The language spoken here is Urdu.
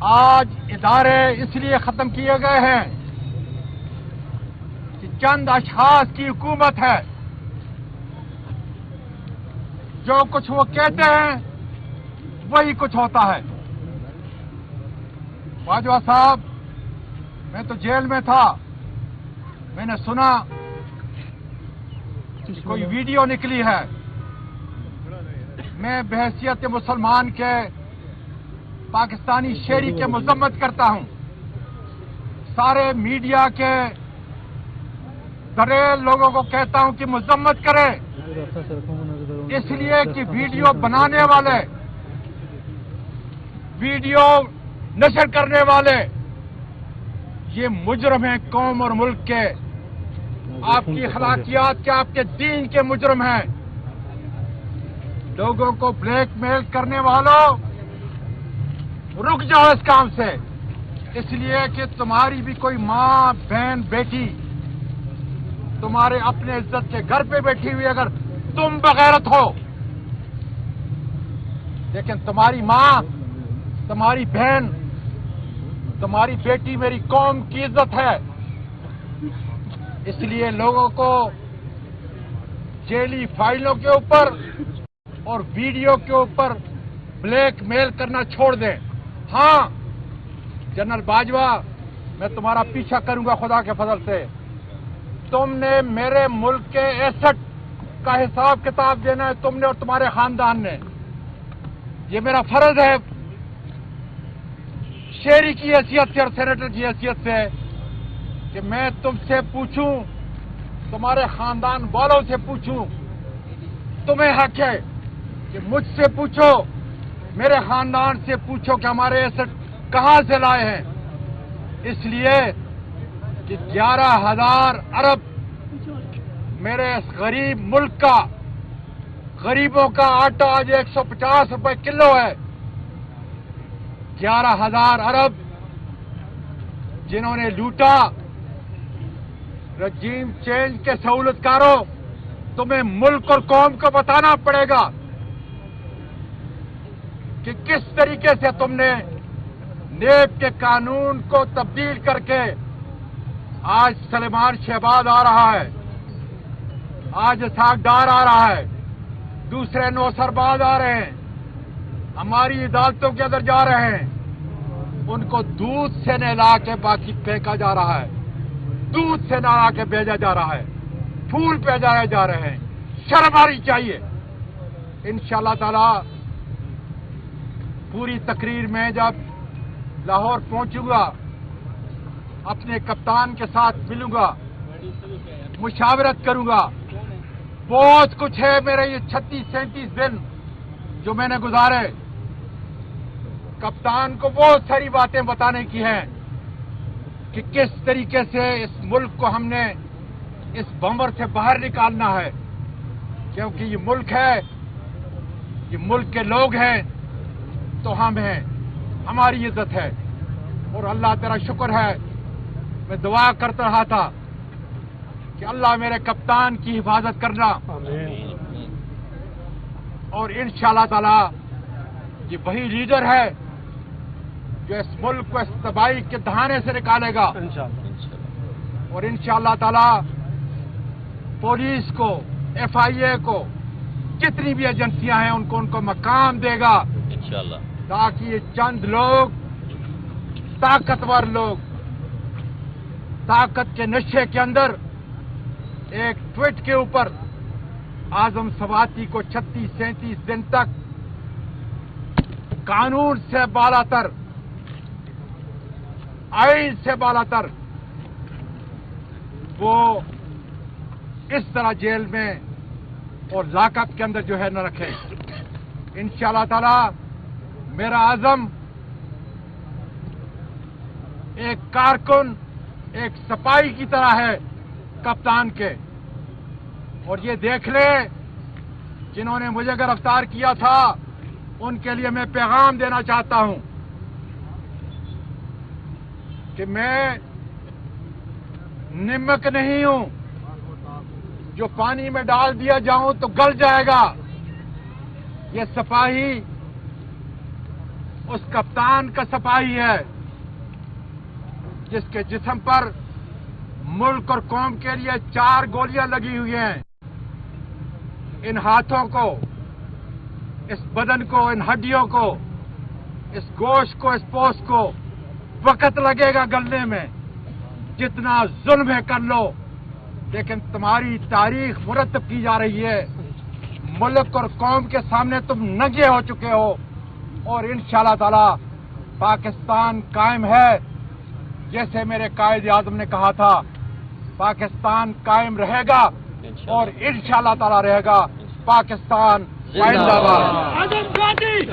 آج ادارے اس لیے ختم کیے گئے ہیں کہ چند اشخاص کی حکومت ہے. جو کچھ وہ کہتے ہیں وہی کچھ ہوتا ہے. باجوہ صاحب، میں تو جیل میں تھا. میں نے سنا کہ کوئی ویڈیو نکلی ہے. میں بحیثیت مسلمان کے پاکستانی شہری کے مذمت کرتا ہوں. سارے میڈیا کے دلیل لوگوں کو کہتا ہوں کہ مذمت کریں، اس لیے کہ ویڈیو بنانے والے، ویڈیو نشر کرنے والے یہ مجرم ہیں قوم اور ملک کے. آپ کی اخلاقیات کے، آپ کے دین کے مجرم ہیں. لوگوں کو بلیک میل کرنے والوں، رک جاؤ اس کام سے. اس لیے کہ تمہاری بھی کوئی ماں، بہن، بیٹی تمہارے اپنے عزت کے گھر پہ بیٹھی ہوئی اگر تم بغیرت ہو، لیکن تمہاری ماں، تمہاری بہن، تمہاری بیٹی میری قوم کی عزت ہے. اس لیے لوگوں کو جیلی فائلوں کے اوپر اور ویڈیو کے اوپر بلیک میل کرنا چھوڑ دیں. ہاں جنرل باجوہ، میں تمہارا پیچھا کروں گا خدا کے فضل سے. تم نے میرے ملک کے ایسٹ کا حساب کتاب دینا ہے، تم نے اور تمہارے خاندان نے. یہ میرا فرض ہے شہری کی حیثیت سے اور سینیٹر کی حیثیت سے کہ میں تم سے پوچھوں، تمہارے خاندان والوں سے پوچھوں. تمہیں حق ہے کہ مجھ سے پوچھو، میرے خاندان سے پوچھو کہ ہمارے ایسٹ کہاں سے لائے ہیں. اس لیے کہ 11,000 ارب میرے اس غریب ملک کا، غریبوں کا آٹا آج 150 روپے کلو ہے. 11,000 ارب جنہوں نے لوٹا. رجیم چینج کے سہولت کاروں، تمہیں ملک اور قوم کو بتانا پڑے گا کہ کس طریقے سے تم نے نیب کے قانون کو تبدیل کر کے آج سلیمان شہباز آ رہا ہے، آج اسحاق ڈار آ رہا ہے، دوسرے نوسرباز آ رہے ہیں، ہماری عدالتوں کے اندر جا رہے ہیں. ان کو دودھ سے نہلا کے باقی پھینکا جا رہا ہے، دودھ سے نہلا کے بھیجا جا رہا ہے، پھول بھیجائے جا رہے ہیں. شرم آنی چاہیے. انشاءاللہ تعالی پوری تقریر میں جب لاہور پہنچوں گا اپنے کپتان کے ساتھ ملوں گا، مشاورت کروں گا. بہت کچھ ہے میرے یہ 36-37 دن جو میں نے گزارے. کپتان کو بہت ساری باتیں بتانے کی ہیں کہ کس طریقے سے اس ملک کو ہم نے اس بمبر سے باہر نکالنا ہے. کیونکہ یہ ملک ہے، یہ ملک کے لوگ ہیں تو ہم ہیں، ہماری عزت ہے. اور اللہ تیرا شکر ہے، میں دعا کرتا رہا تھا کہ اللہ میرے کپتان کی حفاظت کرنا. اور انشاءاللہ تعالی یہ وہی لیڈر ہے جو اس ملک کو اس تباہی کے دہانے سے نکالے گا. اور انشاءاللہ تعالی پولیس کو، FIA کو، جتنی بھی ایجنسیاں ہیں ان کو مقام دے گا انشاءاللہ، تاکہ یہ چند لوگ، طاقتور لوگ، طاقت کے نشے کے اندر ایک ٹویٹ کے اوپر اعظم سواتی کو 36-37 دن تک قانون سے بالا تر، آئین سے بالا تر وہ اس طرح جیل میں اور لاک اپ کے اندر جو ہے نہ رکھیں. انشاءاللہ تعالی میرا عزم ایک کارکن، ایک سپاہی کی طرح ہے کپتان کے. اور یہ دیکھ لے جنہوں نے مجھے گرفتار کیا تھا ان کے لیے میں پیغام دینا چاہتا ہوں کہ میں نمک نہیں ہوں جو پانی میں ڈال دیا جاؤں تو گل جائے گا. یہ سپاہی اس کپتان کا سپاہی ہے جس کے جسم پر ملک اور قوم کے لیے 4 گولیاں لگی ہوئی ہیں. ان ہاتھوں کو، اس بدن کو، ان ہڈیوں کو، اس گوشت کو، اس پوست کو وقت لگے گا گلنے میں. جتنا ظلم ہے کر لو، لیکن تمہاری تاریخ مرتب کی جا رہی ہے. ملک اور قوم کے سامنے تم ننگے ہو چکے ہو، اور انشاءاللہ تعالی پاکستان قائم ہے. جیسے میرے قائد اعظم نے کہا تھا، پاکستان قائم رہے گا اور انشاءاللہ تعالی رہے گا. پاکستان زندہ باد.